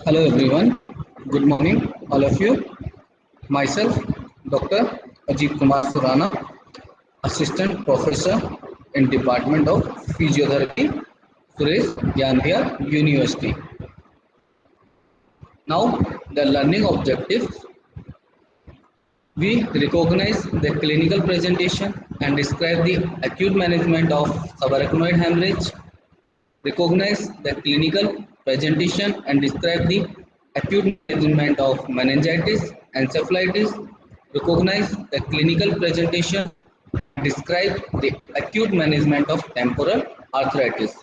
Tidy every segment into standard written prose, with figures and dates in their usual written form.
Hello everyone. Good morning, all of you. Myself, Dr. Ajit Kumar Surana, Assistant Professor in Department of Physiotherapy, Suresh Gyandia University. Now, the learning objectives. We recognize the clinical presentation and describe the acute management of subarachnoid hemorrhage. Recognize the clinical presentation and describe the acute management of meningitis, encephalitis. Recognize the clinical presentation and describe the acute management of temporal arthritis.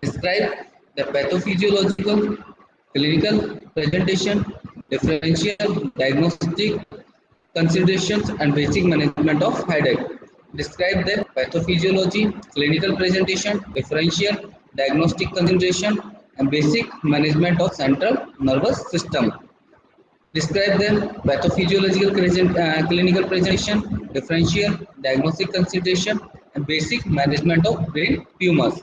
Describe the pathophysiological, clinical presentation, differential diagnostic considerations, and basic management of headache. Describe the pathophysiology, clinical presentation, differential diagnostic consideration, and basic management of central nervous system. Describe the clinical presentation, differential diagnostic consideration, and basic management of brain tumors.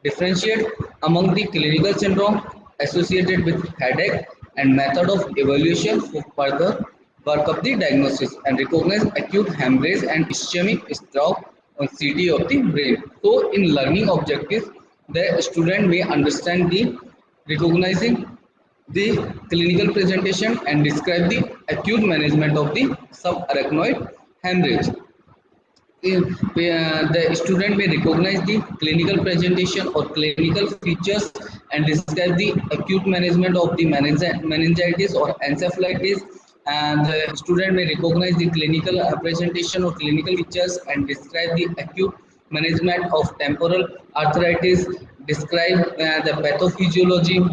Differentiate among the clinical syndrome associated with headache and method of evaluation for further work of the diagnosis, and recognize acute hemorrhage and ischemic stroke on CT of the brain. So, in learning objectives, the student may understand the recognizing the clinical presentation and describe the acute management of the subarachnoid hemorrhage. The student may recognize the clinical presentation or clinical features and describe the acute management of the meningitis or encephalitis. And the student may recognize the clinical presentation or clinical features and describe the acute management of temporal arthritis. Describe the pathophysiology in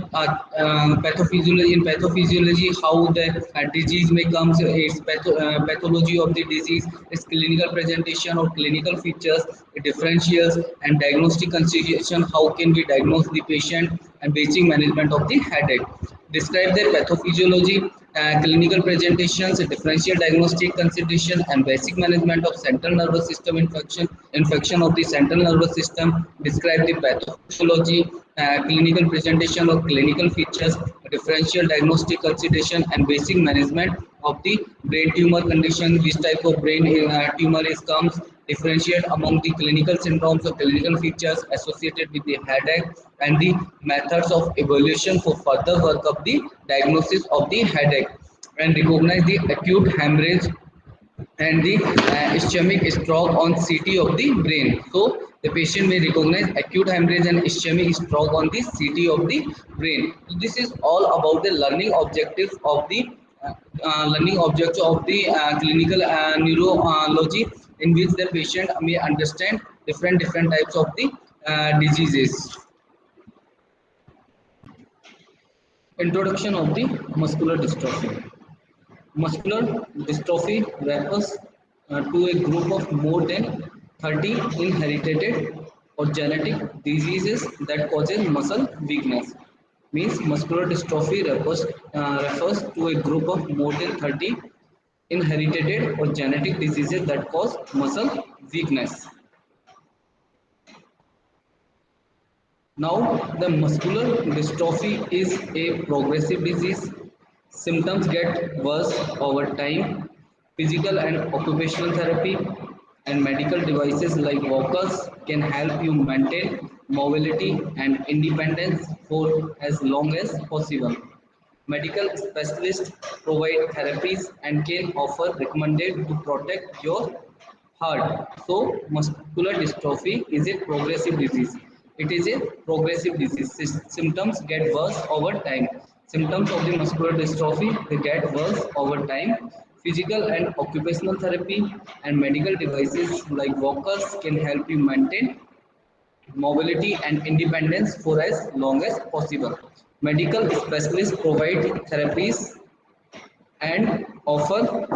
pathophysiology, how the disease may come, its pathology of the disease, its clinical presentation or clinical features, the differentials and diagnostic consideration, how can we diagnose the patient, and basic management of the headache. Describe the pathophysiology, clinical presentations, differential diagnostic consideration, and basic management of central nervous system infection of the central nervous system. Describe the pathophysiology, clinical presentation or clinical features, differential diagnostic consideration, and basic management of the brain tumor condition, which type of brain tumor is comes, differentiate among the clinical syndromes or clinical features associated with the headache, and the methods of evaluation for further work of the diagnosis of the headache, and recognize the acute hemorrhage and the ischemic stroke on CT of the brain. So the patient may recognize acute hemorrhage and ischemic stroke on the CT of the brain. So this is all about the learning objectives of the clinical neurology, in which the patient may understand different types of the diseases. Introduction of the muscular dystrophy. Muscular dystrophy refers to a group of more than 30 inherited or genetic diseases that causes muscle weakness. Means muscular dystrophy refers to a group of more than 30 inherited or genetic diseases that cause muscle weakness. Now, the muscular dystrophy is a progressive disease. Symptoms get worse over time. Physical and occupational therapy and medical devices like walkers can help you maintain mobility and independence for as long as possible. Medical specialists provide therapies and can offer recommended to protect your heart. So, muscular dystrophy is a progressive disease. It is a progressive disease. Symptoms get worse over time. Symptoms of the muscular dystrophy, they get worse over time. Physical and occupational therapy and medical devices like walkers can help you maintain mobility and independence for as long as possible. Medical specialists provide therapies and offer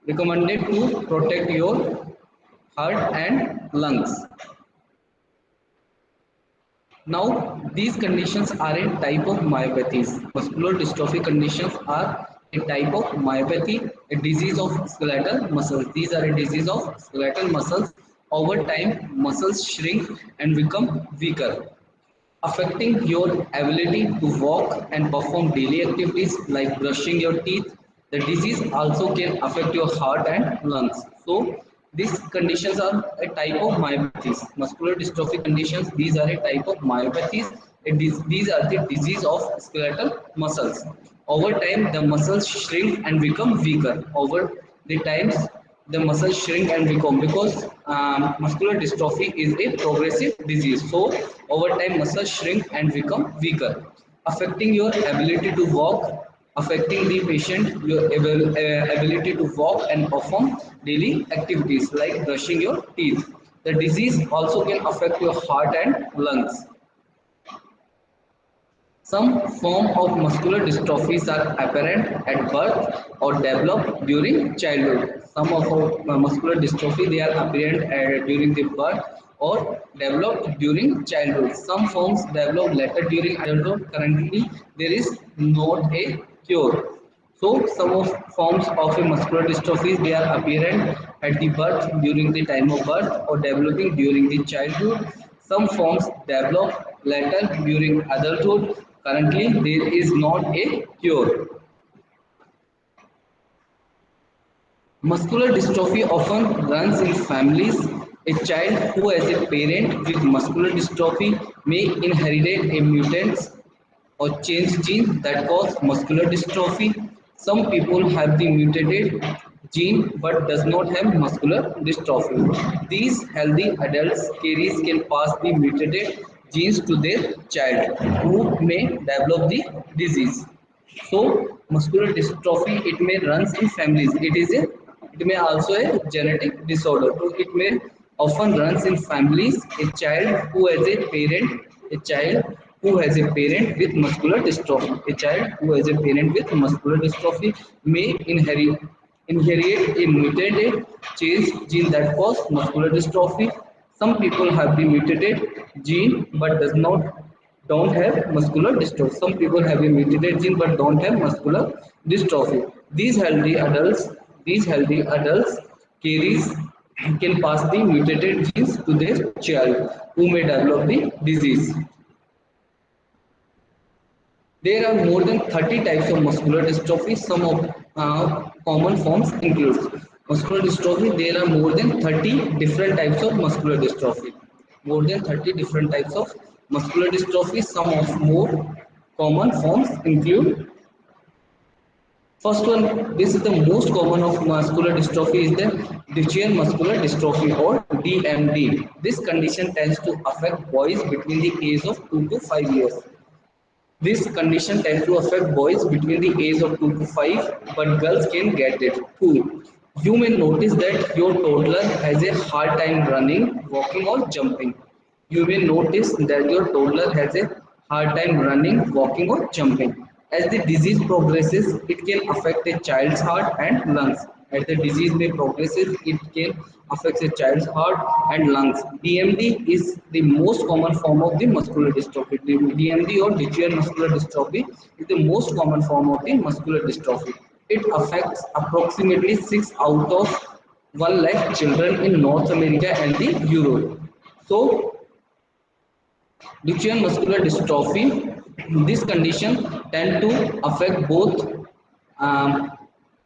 recommended to protect your heart and lungs. Now, these conditions are a type of myopathies. Muscular dystrophy conditions are a type of myopathy, a disease of skeletal muscles. These are a disease of skeletal muscles. Over time, muscles shrink and become weaker. affecting your ability to walk and perform daily activities like brushing your teeth. The disease also can affect your heart and lungs. So these conditions are a type of myopathies. Muscular dystrophy conditions, these are a type of myopathies. These are the disease of skeletal muscles. Over time, the muscles shrink and become weaker. Over the times, the muscles shrink and become because muscular dystrophy is a progressive disease. So over time, muscles shrink and become weaker, affecting your ability to walk, affecting the patient your ability to walk and perform daily activities like brushing your teeth. The disease also can affect your heart and lungs. Some form of muscular dystrophies are apparent at birth or develop during childhood. Some of muscular dystrophy they are apparent during the birth or developed during childhood. Some forms develop later during adulthood. Currently, there is not a cure. So some of forms of a muscular dystrophy they are apparent at the birth during the time of birth or developing during the childhood. Some forms develop later during adulthood. Currently, there is not a cure. Muscular dystrophy often runs in families. A child who has a parent with muscular dystrophy may inherit a mutant or change gene that cause muscular dystrophy. Some people have the mutated gene but does not have muscular dystrophy. These healthy adults carriers can pass the mutated genes to their child who may develop the disease. So muscular dystrophy it may runs in families. It may also a genetic disorder. So it may often runs in families. A child who has a parent with muscular dystrophy. A child who has a parent with muscular dystrophy may inherit a mutated change gene that cause muscular dystrophy. Some people have the mutated gene but does not don't have muscular dystrophy. Some people have a mutated gene but don't have muscular dystrophy. These healthy adults carries can pass the mutated genes to their child who may develop the disease. There are more than 30 types of muscular dystrophy. Some of common forms include muscular dystrophy. There are more than 30 different types of muscular dystrophy. More than 30 different types of muscular dystrophy. Some of more common forms include first one. This is the most common of muscular dystrophy is the Duchenne muscular dystrophy or DMD. This condition tends to affect boys between the age of 2 to 5 years. This condition tends to affect boys between the age of 2 to 5, but girls can get it too. You may notice that your toddler has a hard time running, walking, or jumping. You may notice that your toddler has a hard time running, walking, or jumping. As the disease progresses, it can affect a child's heart and lungs. As the disease may progresses, it can affect a child's heart and lungs. DMD is the most common form of the muscular dystrophy. DMD or Duchenne muscular dystrophy is the most common form of the muscular dystrophy. It affects approximately 6 out of 1 lakh children in North America and the Europe. So Duchenne muscular dystrophy, this condition tend to affect both um,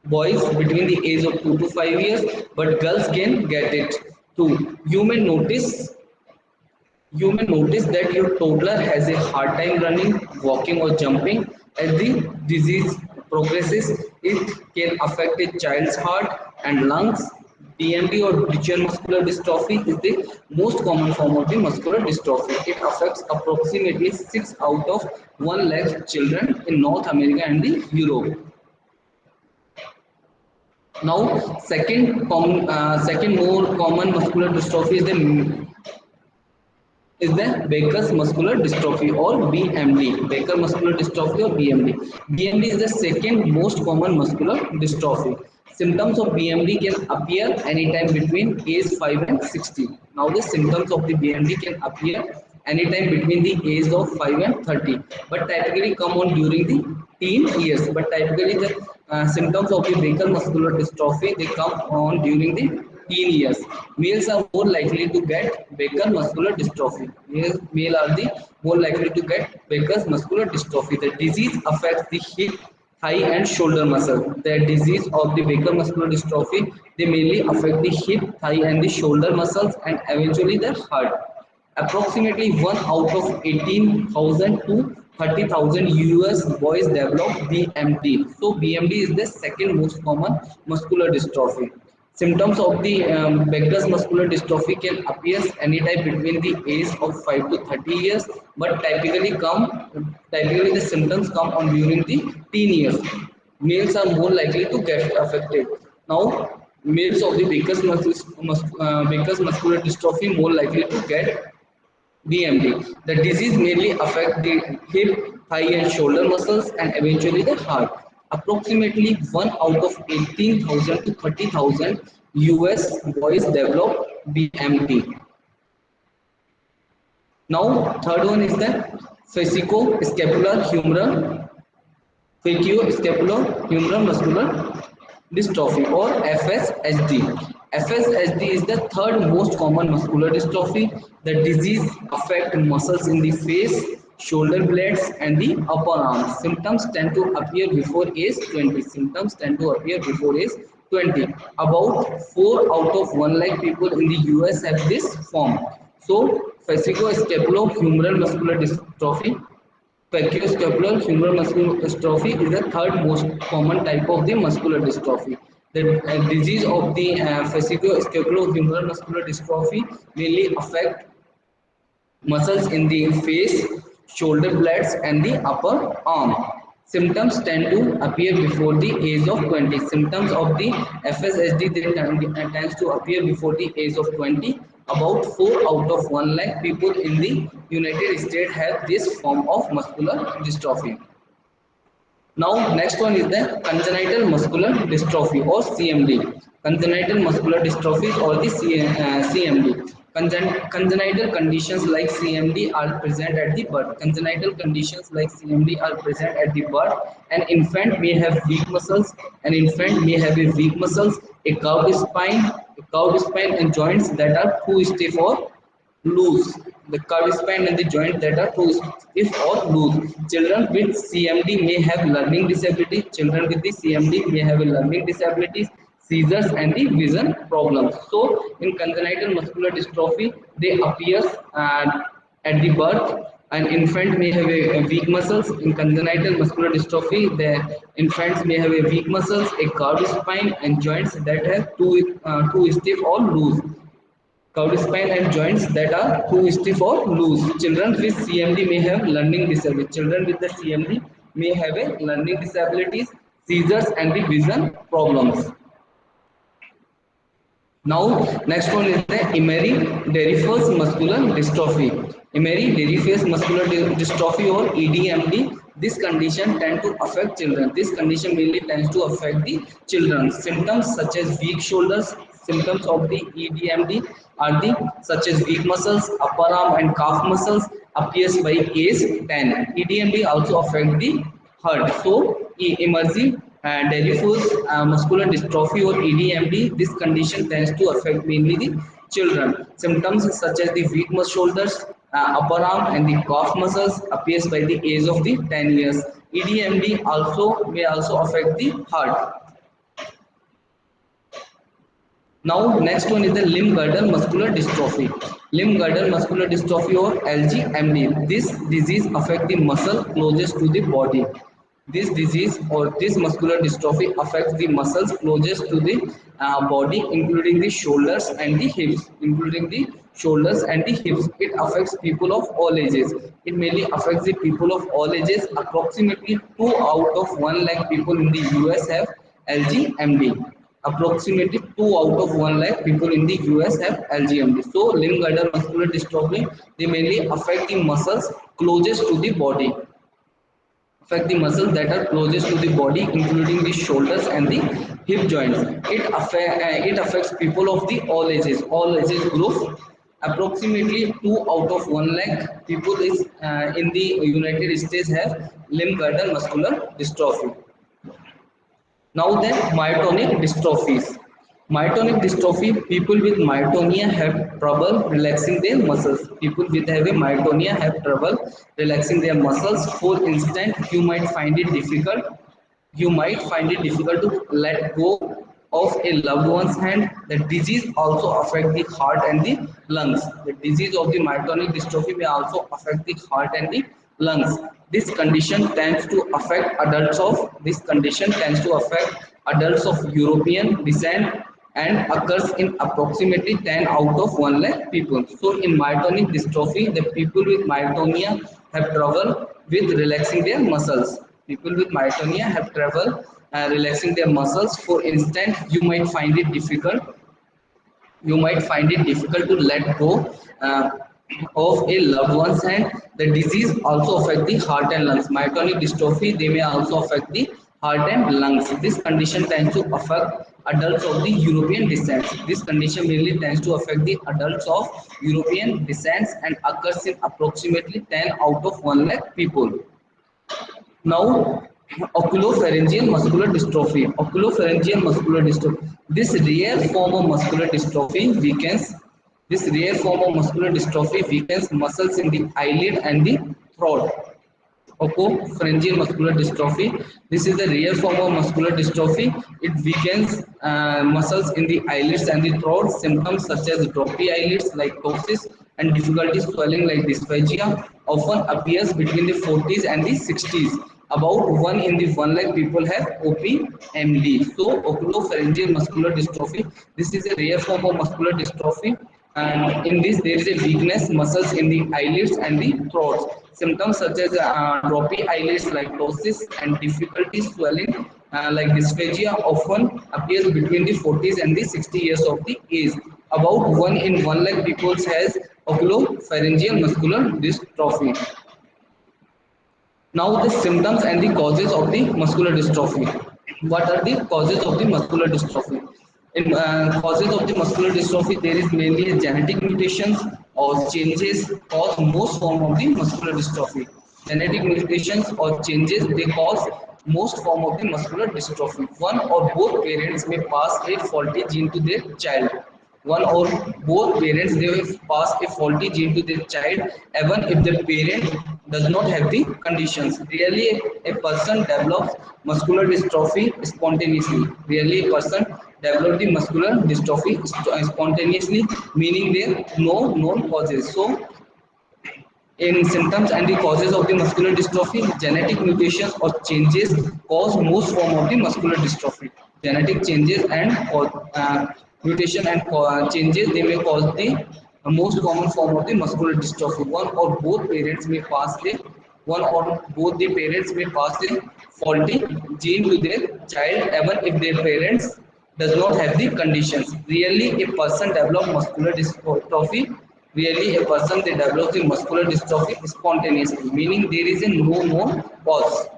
boys between the age of 2 to 5 years, but girls can get it too. You may notice that your toddler has a hard time running, walking, or jumping. As the disease progresses, it can affect a child's heart and lungs. DMD or Duchenne muscular dystrophy is the most common form of the muscular dystrophy. It affects approximately 6 out of 1 lakh children in North America and the Europe. Now, second more common muscular dystrophy is the Baker's muscular dystrophy or BMD. Baker muscular dystrophy or BMD. BMD is the second most common muscular dystrophy. Symptoms of BMD can appear anytime between age 5 and 16. Now the symptoms of the BMD can appear anytime between the age of 5 and 30, but typically come on during the teen years. But typically the symptoms of the Baker muscular dystrophy they come on during the teen years. Males are more likely to get Becker muscular dystrophy. Male are the more likely to get Becker's muscular dystrophy. The disease affects the hip, thigh, and shoulder muscle. The disease of the Becker muscular dystrophy, they mainly affect the hip, thigh, and the shoulder muscles, and eventually the heart. Approximately 1 out of 18,000 to 30,000 US boys develop BMD. So BMD is the second most common muscular dystrophy. Symptoms of the Becker's muscular dystrophy can appear anytime between the age of 5 to 30 years, but typically the symptoms come on during the teen years. Males are more likely to get affected. Now, males of the Becker's muscular dystrophy more likely to get BMD. The disease mainly affects the hip, thigh, and shoulder muscles, and eventually the heart. Approximately 1 out of 18,000 to 30,000 US boys develop BMD. Now, third one is the fasciculoscapular Facioscapulohumeral muscular dystrophy or FSHD. FSHD is the third most common muscular dystrophy. The disease affects muscles in the face, shoulder blades, and the upper arms. Symptoms tend to appear before age 20. Symptoms tend to appear before age 20. About 4 out of 1 lakh people in the US have this form. So, fasciculoscapulohumeral muscular dystrophy, Facioscapular muscular dystrophy is the third most common type of the muscular dystrophy. The disease of the fascioscapular muscular dystrophy mainly affect muscles in the face, shoulder blades, and the upper arm. Symptoms tend to appear before the age of 20. Symptoms of the FSHD tends to appear before the age of 20. About 4 out of 1 lakh people in the United States have this form of muscular dystrophy. Now, next one is the congenital muscular dystrophy or CMD. Congenital muscular dystrophies or the CMD. Congenital conditions like CMD are present at the birth. Congenital conditions like CMD are present at the birth. An infant may have weak muscles. An infant may have a weak muscles, a curved spine, and joints that are too stiff or loose. The curved spine and the joint that are too stiff or loose. Children with CMD may have learning disabilities. Children with the CMD may have a learning disabilities, seizures, and the vision problems. So, in congenital muscular dystrophy, they appear at the birth. An infant may have a weak muscles. In congenital muscular dystrophy, the infants may have a weak muscles, a curved spine, and joints that have too stiff or loose. Curved spine and joints that are too stiff or loose. Children with CMD may have learning disabilities. Children with the CMD may have a learning disabilities, seizures, and the vision problems. Now, next one is the Emery-Derifer's muscular dystrophy. Emery-Derifer's muscular dystrophy or EDMD. This condition tends to affect children. This condition mainly tends to affect the children. Symptoms such as weak shoulders. Symptoms of the EDMD are the such as weak muscles, upper arm and calf muscles appears by age 10. EDMD also affect the heart. So, emerging diffuse muscular dystrophy or EDMD, this condition tends to affect mainly the children. Symptoms such as the weak shoulders, upper arm, and the calf muscles appears by the age of the 10 years. EDMD also may also affect the heart. Now, next one is the limb girdle muscular dystrophy. Limb girdle muscular dystrophy or LGMD. This disease affects the muscle closest to the body. This disease or this muscular dystrophy affects the muscles closest to the body, including the shoulders and the hips. Including the shoulders and the hips. It affects people of all ages. It mainly affects the people of all ages. Approximately 2 out of 1 lakh people in the US have LGMD. Approximately 2 out of 1 lakh people in the US have LGMD. So, limb girdle muscular dystrophy, they mainly affect the muscles closest to the body. Affect the muscles that are closest to the body, including the shoulders and the hip joints. It affects people of the all ages group. Approximately 2 out of 1 lakh people is in the United States have limb girdle muscular dystrophy. Now then, myotonic dystrophies. Myotonic dystrophy, people with myotonia have trouble relaxing their muscles. People with have a myotonia have trouble relaxing their muscles. For instance, you might find it difficult to let go of a loved one's hand. The disease also affect the heart and the lungs. The disease of the myotonic dystrophy may also affect the heart and the lungs. This condition tends to affect adults of European descent and occurs in approximately 10 out of 1 lakh people. So in myotonic dystrophy, the people with myotonia have trouble with relaxing their muscles. People with myotonia have trouble relaxing their muscles. For instance, you might find it difficult to let go of a loved one's hand. The disease also affect the heart and lungs. Myotonic dystrophy, they may also affect the heart and lungs. This condition tends to affect adults of the European descent. This condition mainly tends to affect the adults of European descent and occurs in approximately 10 out of 1 lakh people. Now, oculopharyngeal muscular dystrophy. Oculopharyngeal muscular dystrophy. This rare form of muscular dystrophy weakens. This rare form of muscular dystrophy weakens muscles in the eyelid and the throat. Oculopharyngeal muscular dystrophy. This is a rare form of muscular dystrophy. It weakens muscles in the eyelids and the throat. Symptoms such as droopy eyelids like ptosis and difficulty swelling like dysphagia often appears between the 40s and the 60s. About 1 in the 1 lakh people have OPMD. So oculopharyngeal muscular dystrophy. This is a rare form of muscular dystrophy, and in this there is a weakness muscles in the eyelids and the throat. Symptoms such as droopy eyelids like ptosis and difficulty swelling like dysphagia often appears between the 40s and the 60 years of the age. About 1 in 1 lakh people has oculopharyngeal muscular dystrophy. Now the symptoms and the causes of the muscular dystrophy. What are the causes of the muscular dystrophy? In causes of the muscular dystrophy, there is mainly a genetic mutations or changes cause most form of the muscular dystrophy. Genetic mutations or changes they cause most form of the muscular dystrophy. One or both parents may pass a faulty gene to their child. One or both parents they will pass a faulty gene to their child even if the parent does not have the conditions. Really a person develops muscular dystrophy spontaneously. Really a person develops the muscular dystrophy spontaneously, meaning there are no known causes. So in symptoms and the causes of the muscular dystrophy, genetic mutations or changes cause most form of the muscular dystrophy. Genetic changes and mutation and changes they may cause the most common form of the muscular dystrophy. One or both the parents may pass a faulty gene to their child even if their parents does not have the conditions. Really, a person develops muscular dystrophy. Really, a person they develops the muscular dystrophy spontaneously, meaning there is a no known cause.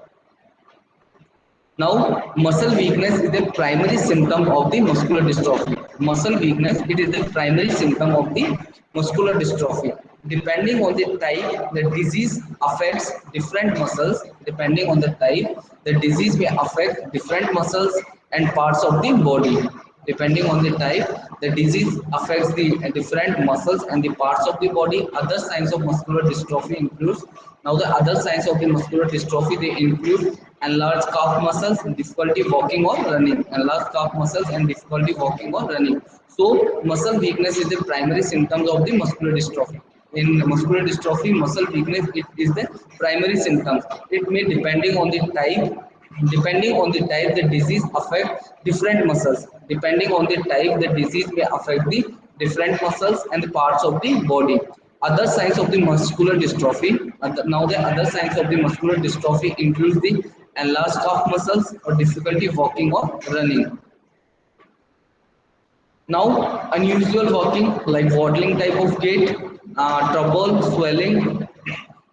Now, muscle weakness is the primary symptom of the muscular dystrophy. Muscle weakness, it is the primary symptom of the muscular dystrophy. Depending on the type, the disease affects different muscles. Depending on the type, the disease may affect different muscles and parts of the body. Depending on the type, the disease affects the different muscles and the parts of the body. Other signs of muscular dystrophy includes, now the other signs of the muscular dystrophy they include enlarged calf muscles, difficulty walking or running, enlarged calf muscles and difficulty walking or running. So muscle weakness is the primary symptoms of the muscular dystrophy. In muscular dystrophy, muscle weakness it is the primary symptoms. It may depending on the type, the disease affect different muscles. Depending on the type, the disease may affect the different muscles and the parts of the body. Other signs of the muscular dystrophy. Now the other signs of the muscular dystrophy include the enlarged calf muscles or difficulty walking or running. Now, unusual walking like waddling type of gait, trouble swelling,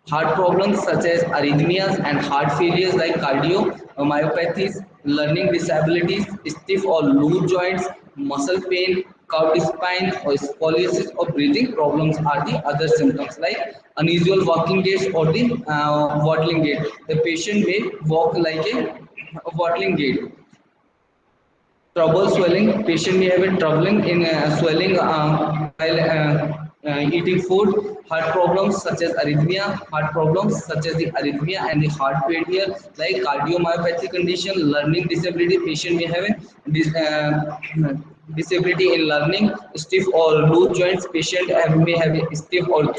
heart problems such as arrhythmias and heart failures like cardiomyopathies, learning disabilities, stiff or loose joints, muscle pain, curved spine or scoliosis or breathing problems are the other symptoms like unusual walking gaits or the waddling gait. The patient may walk like a waddling gait. Trouble swelling. Patient may have a troubling in swelling while eating food. Heart problems such as arrhythmia. Heart problems such as the arrhythmia and the heart failure, like cardiomyopathy condition. Learning disability. Patient may have a disability in learning. Stiff or loose joints. Patient may have a stiff or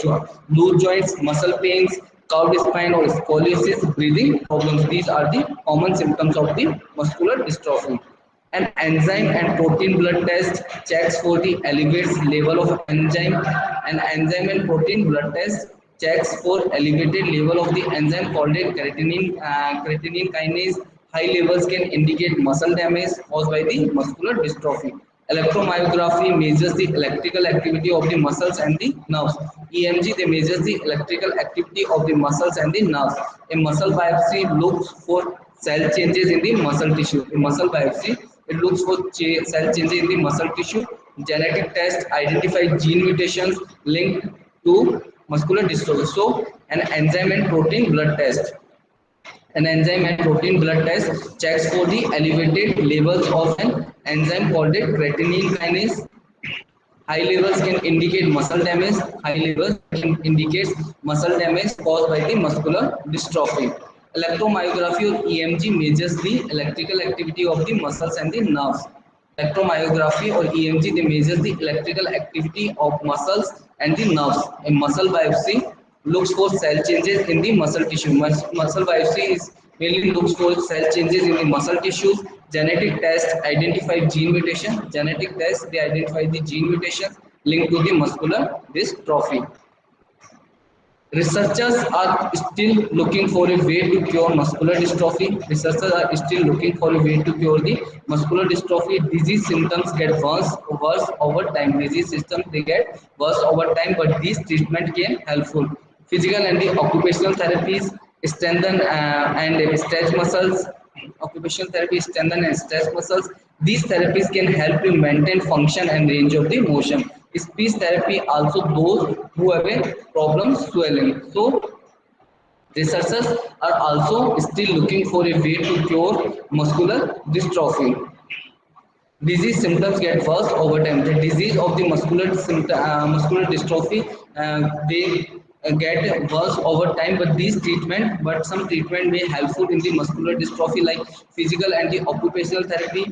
loose joints. Muscle pains. Curved spine or scoliosis. Breathing problems. These are the common symptoms of the muscular dystrophy. An enzyme and protein blood test checks for the elevated level of enzyme. An enzyme and protein blood test checks for elevated level of the enzyme called a creatinine kinase. High levels can indicate muscle damage caused by the muscular dystrophy. Electromyography measures the electrical activity of the muscles and the nerves. EMG they measures the electrical activity of the muscles and the nerves. A muscle biopsy looks for cell changes in the muscle tissue. A muscle biopsy it looks for cell changes in the muscle tissue. Genetic test identify gene mutations linked to muscular dystrophy. So, an enzyme and protein blood test. An enzyme and protein blood test checks for the elevated levels of an enzyme called a creatinine kinase. High levels can indicate muscle damage. High levels can indicate muscle damage caused by the muscular dystrophy. Electromyography or EMG measures the electrical activity of the muscles and the nerves. Electromyography or EMG they measures the electrical activity of muscles and the nerves. A muscle biopsy looks for cell changes in the muscle tissue. Muscle biopsy is mainly looks for cell changes in the muscle tissues. Genetic test identify gene mutation. Genetic test they identify the gene mutations linked to the muscular dystrophy. Researchers are still looking for a way to cure muscular dystrophy. Researchers are still looking for a way to cure the muscular dystrophy. Disease symptoms get worse over time. Disease symptoms they get worse over time, but these treatment can helpful. Physical and the occupational therapies strengthen and stretch muscles. Occupational therapy strengthen and stretch muscles. These therapies can help you maintain function and range of the motion. Speech therapy also those who have a problem swelling. So researchers are also still looking for a way to cure muscular dystrophy. Disease symptoms get worse over time. The disease of the muscular dystrophy they get worse over time. But some treatment may helpful in the muscular dystrophy like physical and the occupational therapy.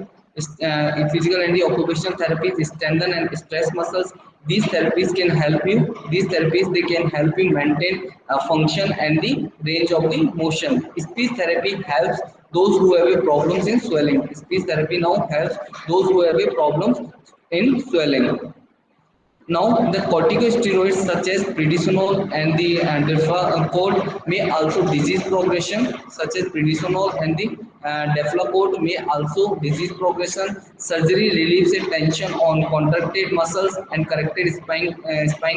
Physical and the occupational therapy strengthen and stress muscles. These therapies can help you. These therapies they can help you maintain function and the range of the motion. Speech therapy helps those who have a problems in swelling. Speech therapy now helps those who have a problems in swelling. Now, the corticosteroids such as prednisone and the deflazacort may also disease progression, such as prednisone and the deflazacort may also disease progression. Surgery relieves a tension on contracted muscles and corrected spine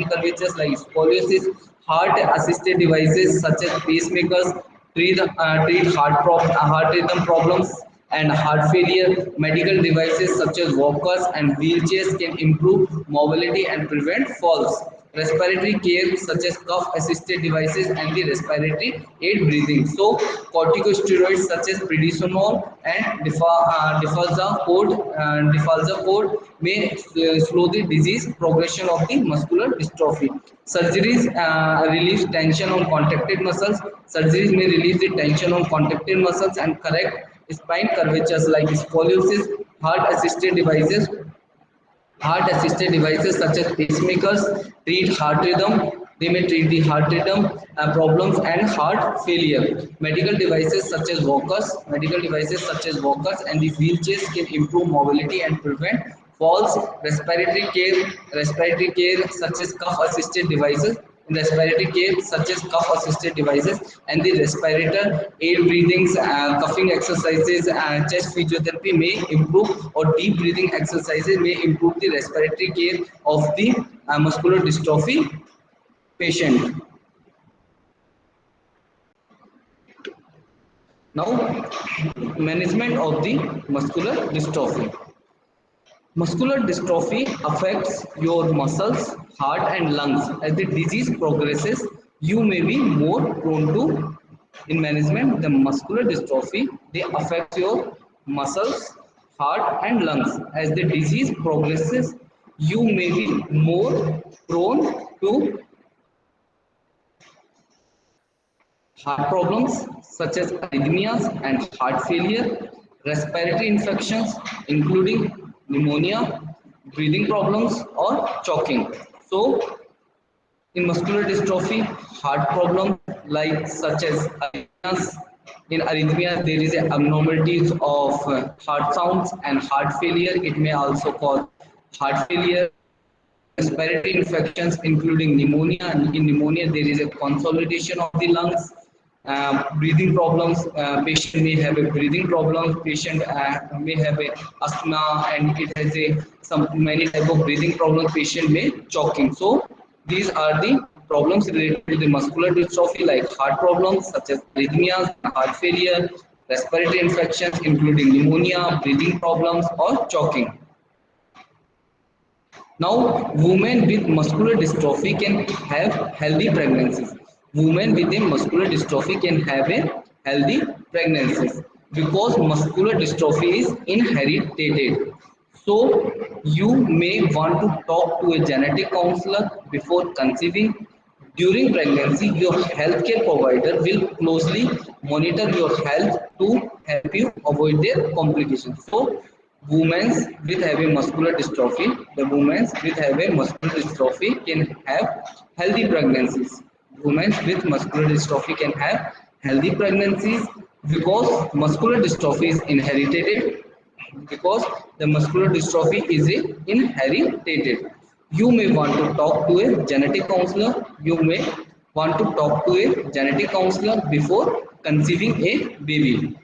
curvatures like scoliosis. Heart-assisted devices such as pacemakers treat heart rhythm problems and heart failure. Medical devices such as walkers and wheelchairs can improve mobility and prevent falls. Respiratory care such as cough assisted devices and the respiratory aid breathing. So, corticosteroids such as prednisone and defalzacort may slow the disease progression of the muscular dystrophy. Surgeries relieve tension on contracted muscles. Surgeries may relieve the tension on contracted muscles and correct spine curvatures like scoliosis. Heart assisted devices such as pacemakers treat heart rhythm. They may treat the heart rhythm problems and heart failure. Medical devices such as walkers and the wheelchairs can improve mobility and prevent falls. Respiratory care such as cough assisted devices in respiratory care such as cough assisted devices and the respirator aid breathings, coughing exercises, chest physiotherapy may improve, or deep breathing exercises may improve the respiratory care of the muscular dystrophy patient. Now, management of the muscular dystrophy. Muscular dystrophy affects your muscles, heart, and lungs. As the disease progresses, you may be more prone in management. The muscular dystrophy they affect your muscles, heart and lungs. As the disease progresses, you may be more prone to heart problems such as arrhythmias and heart failure, respiratory infections including pneumonia, breathing problems or choking. So in muscular dystrophy, heart problems like such as arrhythmias. In arrhythmias, there is a abnormalities of heart sounds and heart failure. It may also cause heart failure, respiratory infections including pneumonia, and in pneumonia there is a consolidation of the lungs. Breathing problems, patient may have a breathing problem, patient may have a asthma, and it has a some many type of breathing problems, patient may choking. So these are the problems related to the muscular dystrophy like heart problems such as arrhythmias, heart failure, respiratory infections including pneumonia, breathing problems or choking. Now, women with muscular dystrophy can have healthy pregnancies. Women with a muscular dystrophy can have a healthy pregnancies because muscular dystrophy is inherited. So, you may want to talk to a genetic counselor before conceiving. During pregnancy, your healthcare provider will closely monitor your health to help you avoid their complications. So, women with having muscular dystrophy, the women with having muscular dystrophy can have healthy pregnancies. Women with muscular dystrophy can have healthy pregnancies because muscular dystrophy is inherited, because the muscular dystrophy is inherited. You may want to talk to a genetic counselor. You may want to talk to a genetic counselor before conceiving a baby.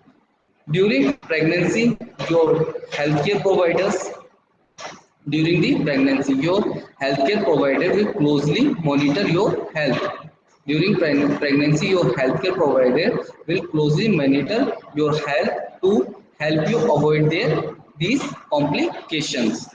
During pregnancy, your healthcare providers during the pregnancy, your healthcare provider will closely monitor your health. During pregnancy, your healthcare provider will closely monitor your health to help you avoid these complications.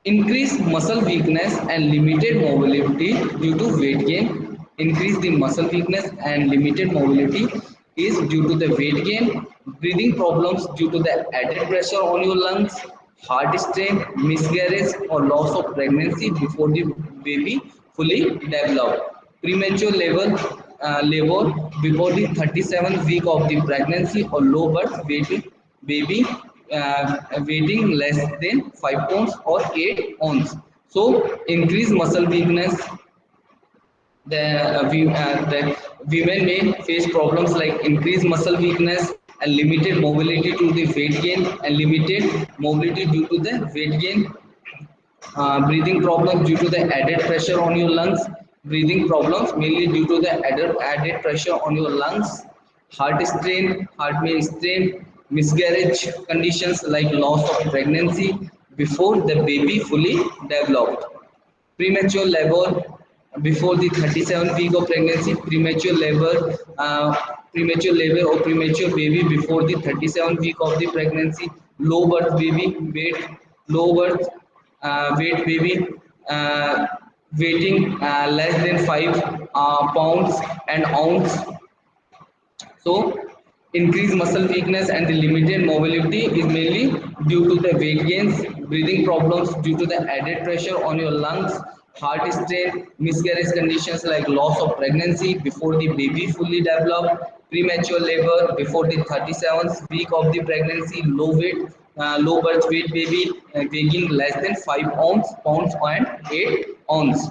Increase muscle weakness and limited mobility due to weight gain. Increase the muscle weakness and limited mobility is due to the weight gain, breathing problems due to the added pressure on your lungs, heart strain, miscarriage or loss of pregnancy before the baby fully developed, premature labor before the 37th week of the pregnancy or low birth weight baby weighing less than 5 pounds or 8 ounce. So increased muscle weakness, the women may face problems like increased muscle weakness and limited mobility to the weight gain and limited mobility due to the weight gain, breathing problems due to the added pressure on your lungs, breathing problems mainly due to the added pressure on your lungs, heart strain, heart may strain, miscarriage conditions like loss of pregnancy before the baby fully developed, premature labor before the 37th week of pregnancy, premature labor or premature baby before the 37th week of the pregnancy, low birth baby weight, low birth weight baby uh, weighing less than 5 pounds and ounce. So, increased muscle weakness and the limited mobility is mainly due to the weight gains, breathing problems due to the added pressure on your lungs, heart strain, miscarriage conditions like loss of pregnancy before the baby fully developed, premature labor before the 37th week of the pregnancy, low birth weight baby weighing less than 5 pounds and 8 ounce.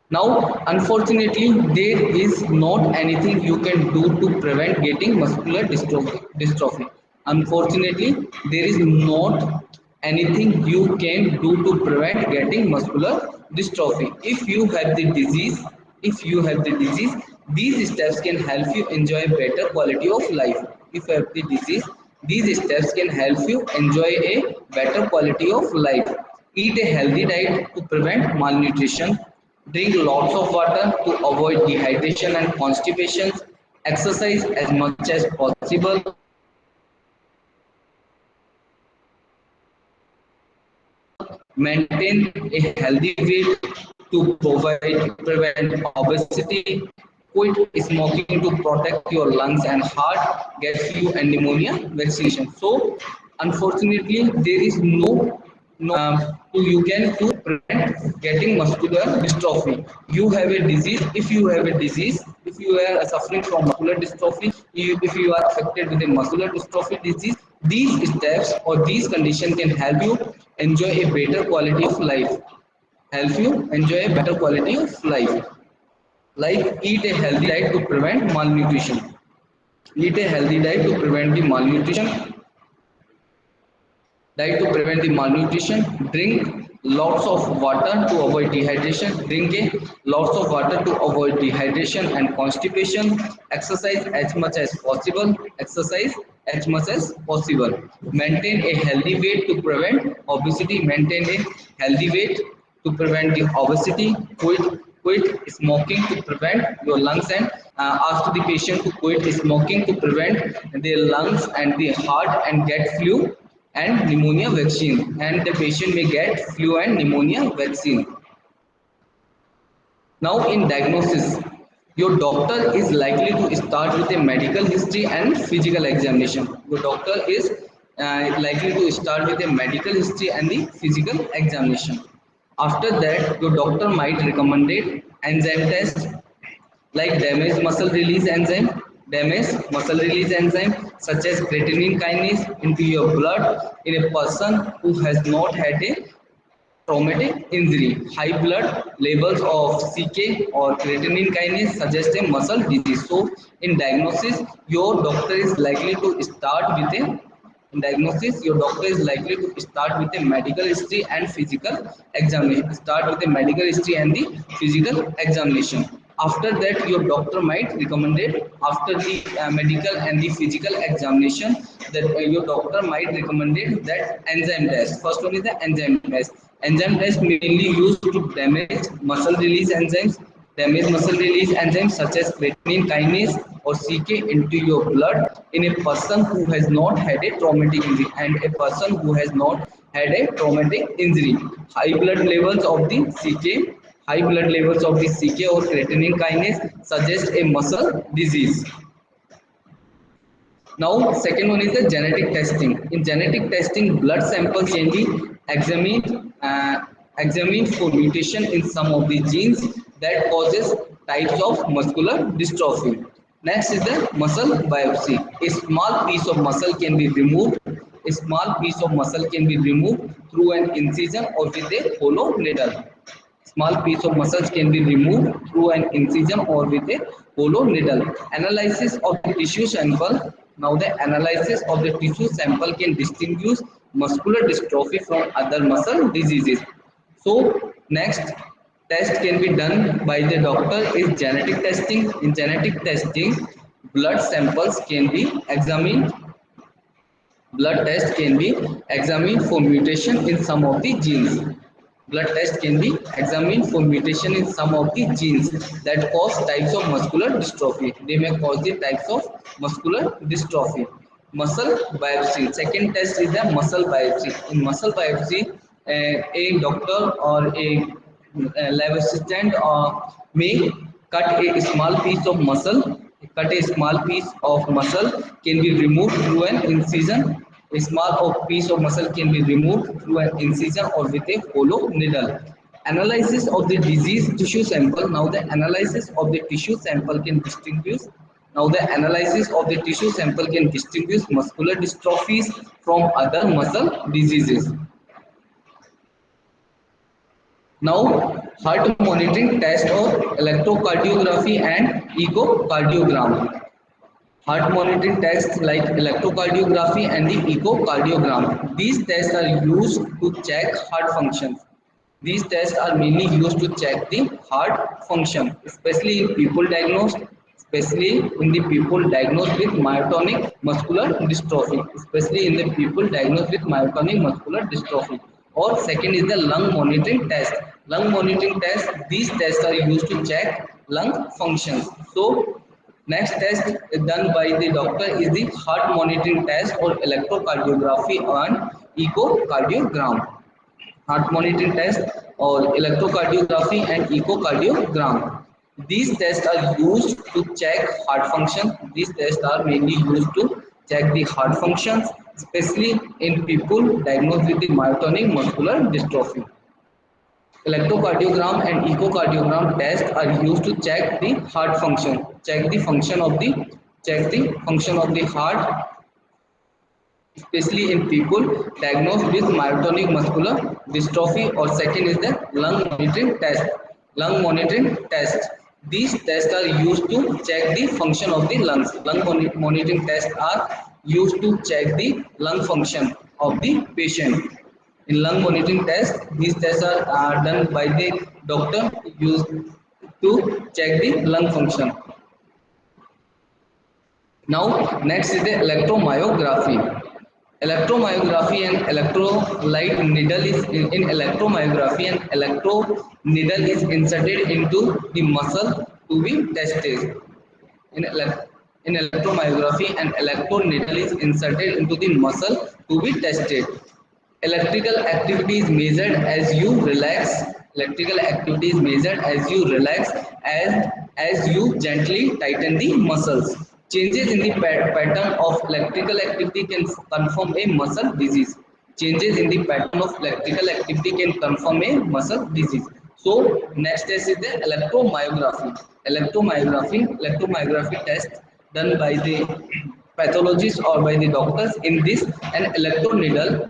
Now, unfortunately, there is not anything you can do to prevent getting muscular dystrophy. Unfortunately, there is not anything you can do to prevent getting muscular dystrophy. If you have the disease, these steps can help you enjoy better quality of life. If you have the disease, these steps can help you enjoy a better quality of life. Eat a healthy diet to prevent malnutrition. Drink lots of water to avoid dehydration and constipation. Exercise as much as possible. Maintain a healthy weight to prevent obesity. quit smoking to protect your lungs and heart, get flu and pneumonia vaccination. So, unfortunately, there is no you can to prevent getting muscular dystrophy. You have a disease. If you have a disease, if you are suffering from muscular dystrophy, if you are affected with a muscular dystrophy disease, these steps or these conditions can help you enjoy a better quality of life. Help you enjoy a better quality of life. Like eat a healthy diet to prevent malnutrition. Eat a healthy diet to prevent the malnutrition. Diet to prevent the malnutrition. Drink lots of water to avoid dehydration. Drink a lots of water to avoid dehydration and constipation. Exercise as much as possible. Exercise as much as possible. Maintain a healthy weight to prevent obesity. Maintain a healthy weight to prevent the obesity. Quit smoking to prevent your lungs and ask the patient to quit smoking to prevent their lungs and the heart and get flu and pneumonia vaccine, and the patient may get flu and pneumonia vaccine. Now in diagnosis, your doctor is likely to start with a medical history and physical examination. Your doctor is likely to start with a medical history and the physical examination. After that, your doctor might recommend enzyme test like damaged muscle release enzyme such as creatine kinase into your blood in a person who has not had a traumatic injury. High blood levels of CK or creatine kinase suggest a muscle disease. So, in diagnosis, your doctor is likely to start with a in diagnosis, your doctor is likely to start with a medical history and physical examination. Start with a medical history and the physical examination. After that, your doctor might recommend it after the medical and the physical examination that your doctor might recommend it that enzyme test. First one is the enzyme test. Enzyme test mainly used to damage muscle release enzymes such as creatine kinase or CK into your blood in a person who has not had a traumatic injury and a person who has not had a traumatic injury. High blood levels of the CK, high blood levels of the CK or creatine kinase suggest a muscle disease. Now, second one is the genetic testing. In genetic testing, blood samples can be examined for mutation in some of the genes that causes types of muscular dystrophy. Next is the muscle biopsy. A small piece of muscle can be removed. A small piece of muscle can be removed through an incision or with a hollow needle. Small piece of muscles can be removed through an incision or with a hollow needle. Analysis of the tissue sample. Now the analysis of the tissue sample can distinguish muscular dystrophy from other muscle diseases. So next test can be done by the doctor is genetic testing. In genetic testing, blood samples can be examined. Blood test can be examined for mutation in some of the genes. Blood test can be examined for mutation in some of the genes that cause types of muscular dystrophy. They may cause the types of muscular dystrophy. Muscle biopsy. Second test is the muscle biopsy. In muscle biopsy, a doctor or a lab assistant may cut a small piece of muscle can be removed through an incision. A small piece of muscle can be removed through an incision or with a hollow needle. Analysis of the disease tissue sample. Now the analysis of the tissue sample can distinguish. Now the analysis of the tissue sample can distinguish muscular dystrophies from other muscle diseases. Now, heart monitoring test or electrocardiography and echocardiogram. Heart monitoring tests like electrocardiography and the echocardiogram. These tests are used to check heart functions. These tests are mainly used to check the heart function, especially in the people diagnosed with myotonic muscular dystrophy, especially in the people diagnosed with myotonic muscular dystrophy. Or second is the lung monitoring test. Lung monitoring test, these tests are used to check lung functions. So next test done by the doctor is the heart monitoring test or electrocardiography and echocardiogram. Heart monitoring test or electrocardiography and echocardiogram. These tests are used to check heart function. These tests are mainly used to check the heart functions, especially in people diagnosed with the myotonic muscular dystrophy. Electrocardiogram and echocardiogram tests are used to check the heart function, check the function of the heart, especially in people diagnosed with myotonic muscular dystrophy. Or second is the lung monitoring test. Lung monitoring test, these tests are used to check the function of the lungs. Monitoring tests are used to check the lung function of the patient. In lung monitoring test, these tests are done by the doctor, used to check the lung function. Now, next is the electromyography. Electromyography and electrolyte needle is in electromyography and electro needle is inserted into the muscle to be tested. In, in electromyography, an electro needle is inserted into the muscle to be tested. Electrical activity is measured as you relax. Electrical activity is measured as you relax, as you gently tighten the muscles. Changes in the pattern of electrical activity can confirm a muscle disease. Changes in the pattern of electrical activity can confirm a muscle disease. So next test is the electromyography. Electromyography test done by the pathologist or by the doctors. In this, an electron needle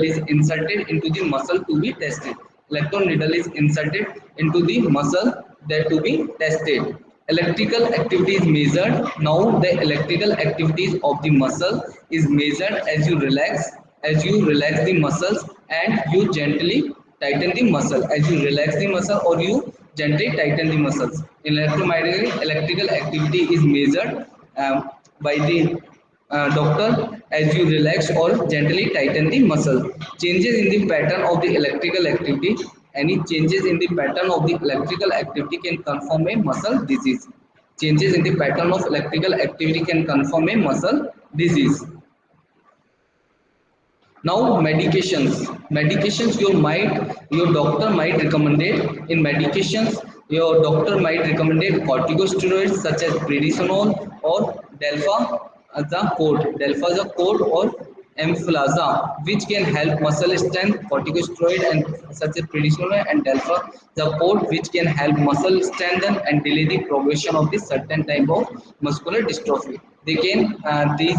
is inserted into the muscle to be tested. Electron needle is inserted into the muscle that to be tested. Electrical activity is measured. Now the electrical activities of the muscle is measured as you relax the muscles and you gently tighten the muscle. As you relax the muscle or you gently tighten the muscles. In electromagnetic, electrical activity is measured by the doctor as you relax or gently tighten the muscle. Changes in the pattern of the electrical activity. Any changes in the pattern of the electrical activity can confirm a muscle disease. Changes in the pattern of electrical activity can confirm a muscle disease. Now medications your doctor might recommend it. In medications, your doctor might recommend corticosteroids such as prednisolone or delfazacort or emflaza, which can help muscle strength. Corticosteroid and such as prednisolone and delfazacort, which can help muscle strengthen and delay the progression of this certain type of muscular dystrophy. They can these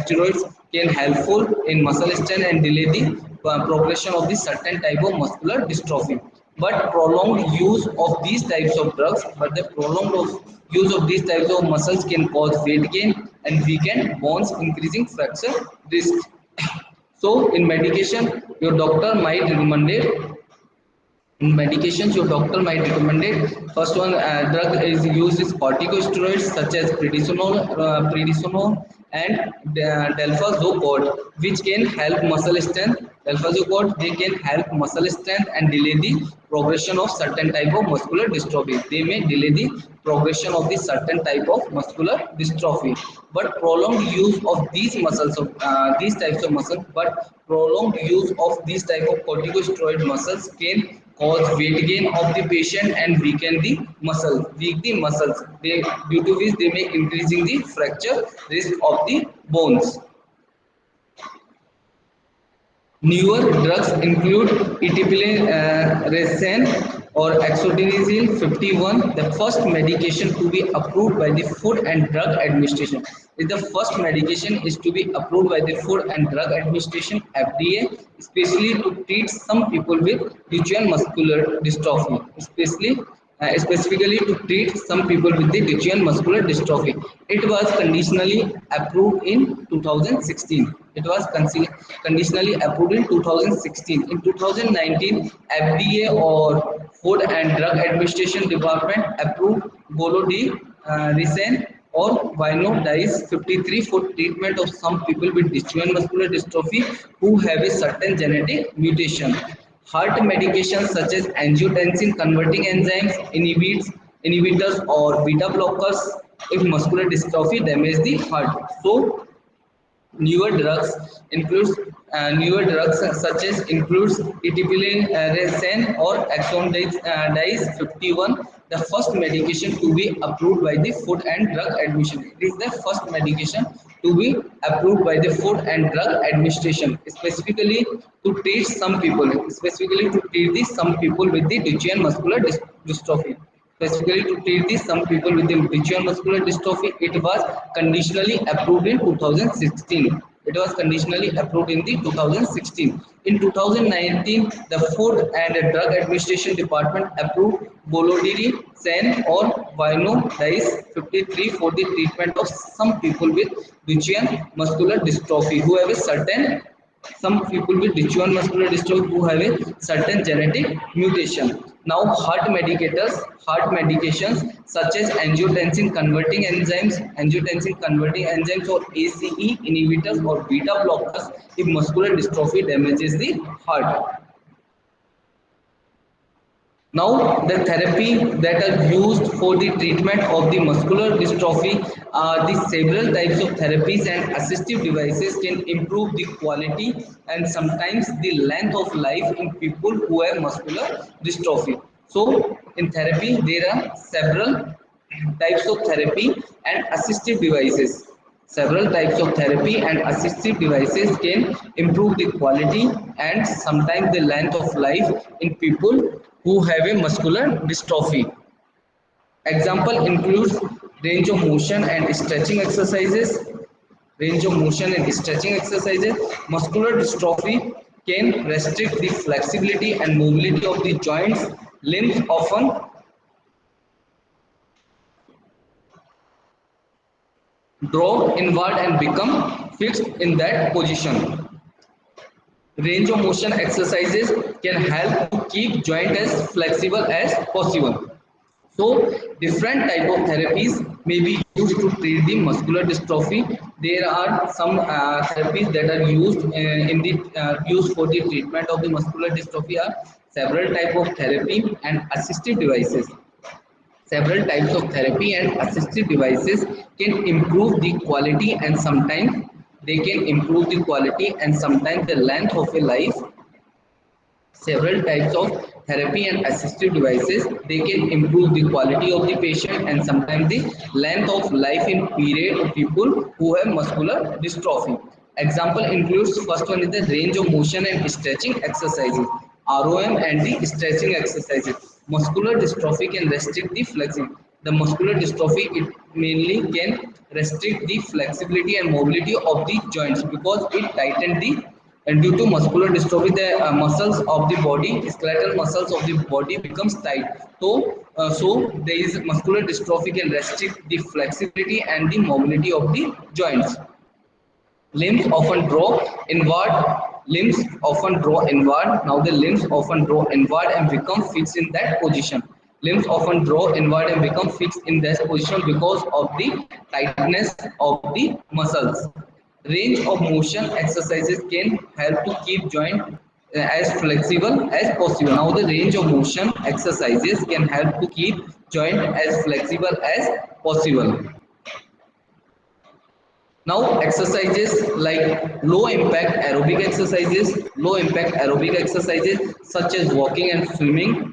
steroids can helpful in muscle strength and delay the progression of this certain type of muscular dystrophy. But prolonged use of these types of drugs, but the prolonged use of these types of muscles can cause weight gain and weaken bones, increasing fracture risk. So, in medication, your doctor might recommend it. In medications, your doctor might recommend it. First one drug is used is corticosteroids such as prednisone and delfazacort, which can help muscle strength. Delfazacort, they can help muscle strength and delay the progression of certain type of muscular dystrophy. They may delay the progression of the certain type of muscular dystrophy. But prolonged use of these types of muscles, but prolonged use of these type of corticosteroid muscles can cause weight gain of the patient and weaken the weak the muscles. They, due to which they may increasing the fracture risk of the bones. Newer drugs include eteplirsen or exotenazine 51. The first medication to be approved by the Food and Drug Administration. The first medication is to be approved by the Food and Drug Administration (FDA), especially to treat some people with Duchenne muscular dystrophy, specifically to treat some people with the Duchenne muscular dystrophy. It was conditionally approved in 2016. It was conditionally approved in 2016. In 2019, FDA or Food and Drug Administration Department approved Golodicin or Vinodice 53 for treatment of some people with Duchenne muscular dystrophy who have a certain genetic mutation. Heart medications such as angiotensin converting enzymes, inhibitors or beta blockers if muscular dystrophy damage the heart. So Newer drugs such as includes etipiline, or axondase 51, the first medication to be approved by the Food and Drug Administration. It is the first medication to be approved by the Food and Drug Administration, specifically to treat the some people with the Duchenne muscular dystrophy. Specifically to treat the some people with the Duchenne muscular dystrophy, it was conditionally approved in 2016. It was conditionally approved in the 2016. In 2019, the Food and Drug Administration Department approved Bolodiri, Sen or Vino Dice 53 for the treatment of some people with Duchenne muscular dystrophy who have a certain some people with Duchenne muscular dystrophy who have a certain genetic mutation. Now, heart medications such as angiotensin converting enzymes or ACE inhibitors or beta blockers if muscular dystrophy damages the heart. Now, the therapy that are used for the treatment of the muscular dystrophy are the several types of therapies and assistive devices can improve the quality and sometimes the length of life in people who have muscular dystrophy. So, in therapy, there are several types of therapy and assistive devices. Several types of therapy and assistive devices can improve the quality and sometimes the length of life in people who have a muscular dystrophy. Example includes range of motion and stretching exercises. Range of motion and stretching exercises. Muscular dystrophy can restrict the flexibility and mobility of the joints. Limbs often draw inward and become fixed in that position. Range of motion exercises can help to keep joint as flexible as possible. So different type of therapies may be used to treat the muscular dystrophy. There are some therapies that are used for the treatment of the muscular dystrophy are several type of therapy and assistive devices. Several types of therapy and assistive devices can improve the quality and sometimes they can improve the quality and sometimes the length of a life. Several types of therapy and assistive devices they can improve the quality of the patient and sometimes the length of life in period of people who have muscular dystrophy. Example includes first one is the range of motion and stretching exercises, ROM and the stretching exercises. Muscular dystrophy can restrict the flexibility. The muscular dystrophy it mainly can restrict the flexibility and mobility of the joints because it tightens the and due to muscular dystrophy the muscles of the body skeletal muscles of the body becomes tight. So there is muscular dystrophy can restrict the flexibility and the mobility of the joints. Limbs often draw inward. Now the limbs often draw inward and become fixed in that position. Limbs often draw inward and become fixed in that position because of the tightness of the muscles. Range of motion exercises can help to keep joint as flexible as possible. Now the range of motion exercises can help to keep joint as flexible as possible. Now exercises like low impact aerobic exercises such as walking and swimming.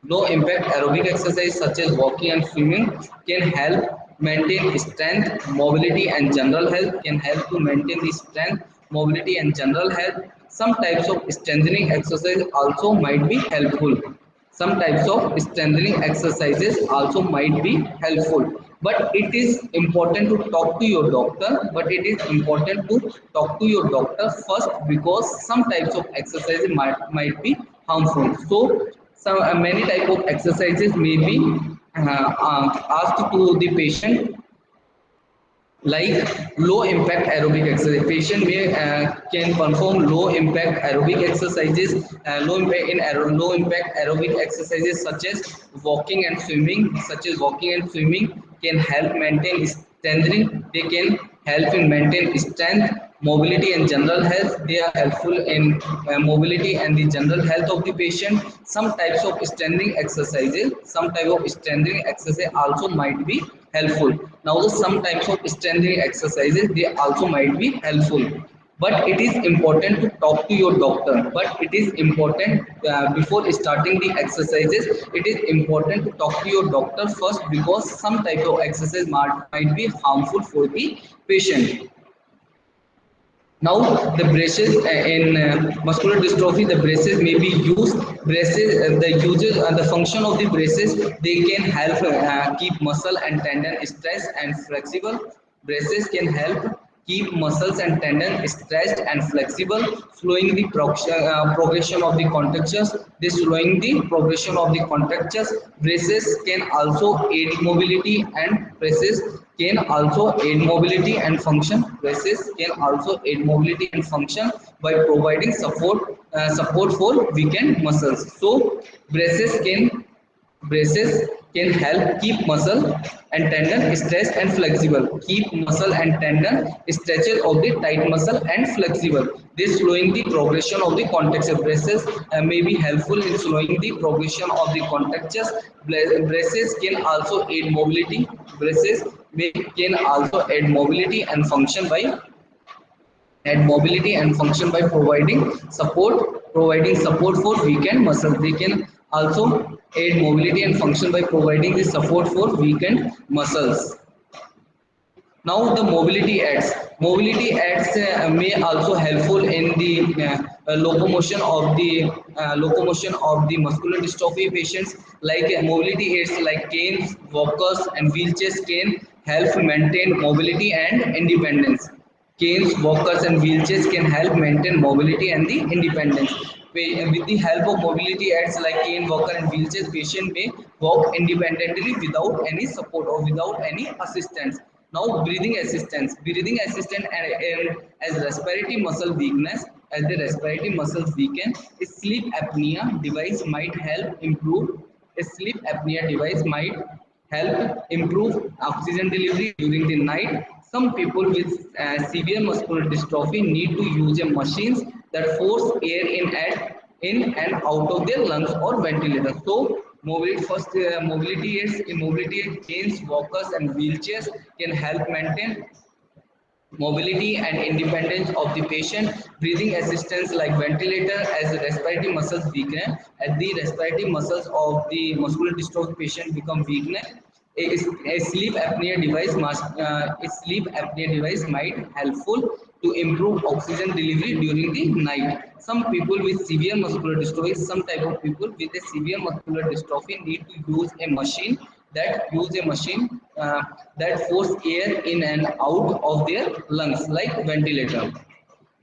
Low impact aerobic exercise such as walking and swimming can help maintain strength, mobility and general health. Can help to maintain the strength, mobility and general health. Some types of strengthening exercise also might be helpful. Some types of strengthening exercises also might be helpful. But it is important to talk to your doctor. First because some types of exercises might be harmful. So some many type of exercises may be asked to the patient like low impact aerobic exercise. Patient may can perform low impact aerobic exercises such as walking and swimming can help maintain strengthening. They can help in maintain strength, Mobility and general health, they are helpful in mobility and the general health of the patient. Some types of strengthening exercises, some type of strengthening exercise also might be helpful. Now the some types of strengthening exercises, they also might be helpful, but it is important to talk to your doctor. But it is important, before starting the exercises, it is important to talk to your doctor first, because some type of exercise might be harmful for the patient. Now, the braces in muscular dystrophy, the braces may be used. Braces, the function of the braces, they can help keep muscle and tendon stressed and flexible. Braces can help keep muscles and tendon stretched and flexible, slowing the progression of the contractures. This slowing the progression of the contractures. Braces can also aid mobility, and braces can also aid mobility and function. Braces can also aid mobility and function by providing support for weakened muscles. So braces can help keep muscle and tendon stretched and flexible. Keep muscle and tendon stretches of the tight muscle and flexible. This slowing the progression of the contracture. Braces may be helpful in slowing the progression of the contractures. Braces can also aid mobility. Braces can also aid mobility and function by providing support for weakened muscles. They can also aid mobility and function by providing the support for weakened muscles. Now the mobility aids may also helpful in the locomotion of the muscular dystrophy patients. Like mobility aids like canes, walkers and wheelchairs can help maintain mobility and independence. Canes, walkers and wheelchairs can help maintain mobility and the independence. With the help of mobility aids like cane, walker and wheelchairs, patient may walk independently without any support or without any assistance. Now breathing assistance, and as respiratory muscle weakness, as the respiratory muscles weaken, a sleep apnea device might help improve. A sleep apnea device might help improve oxygen delivery during the night. Some people with severe muscular dystrophy need to use a machines that force air in and out of their lungs or ventilator. So mobility aids, mobility canes, walkers and wheelchairs can help maintain mobility and independence of the patient. Breathing assistance like ventilator, as the respiratory muscles weaken, as the respiratory muscles of the muscular dystrophy patient become weakness, a sleep apnea device might helpful to improve oxygen delivery during the night. Some type of people with a severe muscular dystrophy need to use a machine that force air in and out of their lungs, like ventilator.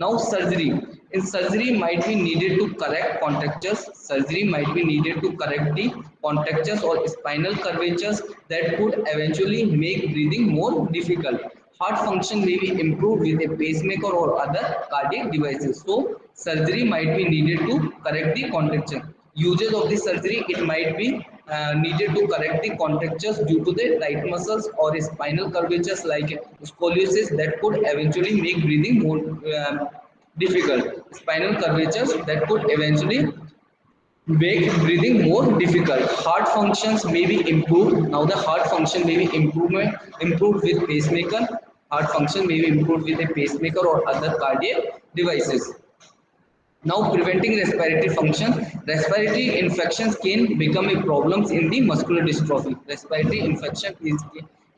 Now surgery. In surgery might be needed to correct contractures. Surgery might be needed to correct the contractures or spinal curvatures that could eventually make breathing more difficult. Heart function may be improved with a pacemaker or other cardiac devices. So surgery might be needed to correct the contracture. Uses of the surgery, it might be needed to correct the contractures due to the tight muscles or spinal curvatures like scoliosis that could eventually make breathing more difficult. Spinal curvatures that could eventually make breathing more difficult. Heart functions may be improved. Now the heart function may be improved with pacemaker. Heart function may be improved with a pacemaker or other cardiac devices. Now, preventing respiratory function. Respiratory infections can become a problem in the muscular dystrophy. Respiratory infection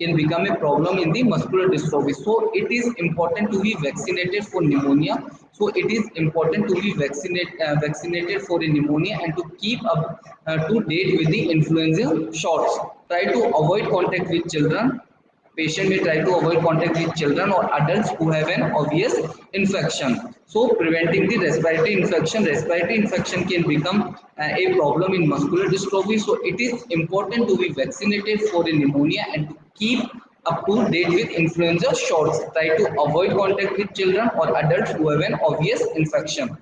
can become a problem in the muscular dystrophy. So, it is important to be vaccinated for pneumonia. So, it is important to be vaccinated for a pneumonia and to keep up to date with the influenza shots. Try to avoid contact with children. Patient may try to avoid contact with children or adults who have an obvious infection. So preventing the respiratory infection can become a problem in muscular dystrophy. So it is important to be vaccinated for a pneumonia and to keep up to date with influenza shots. Try to avoid contact with children or adults who have an obvious infection.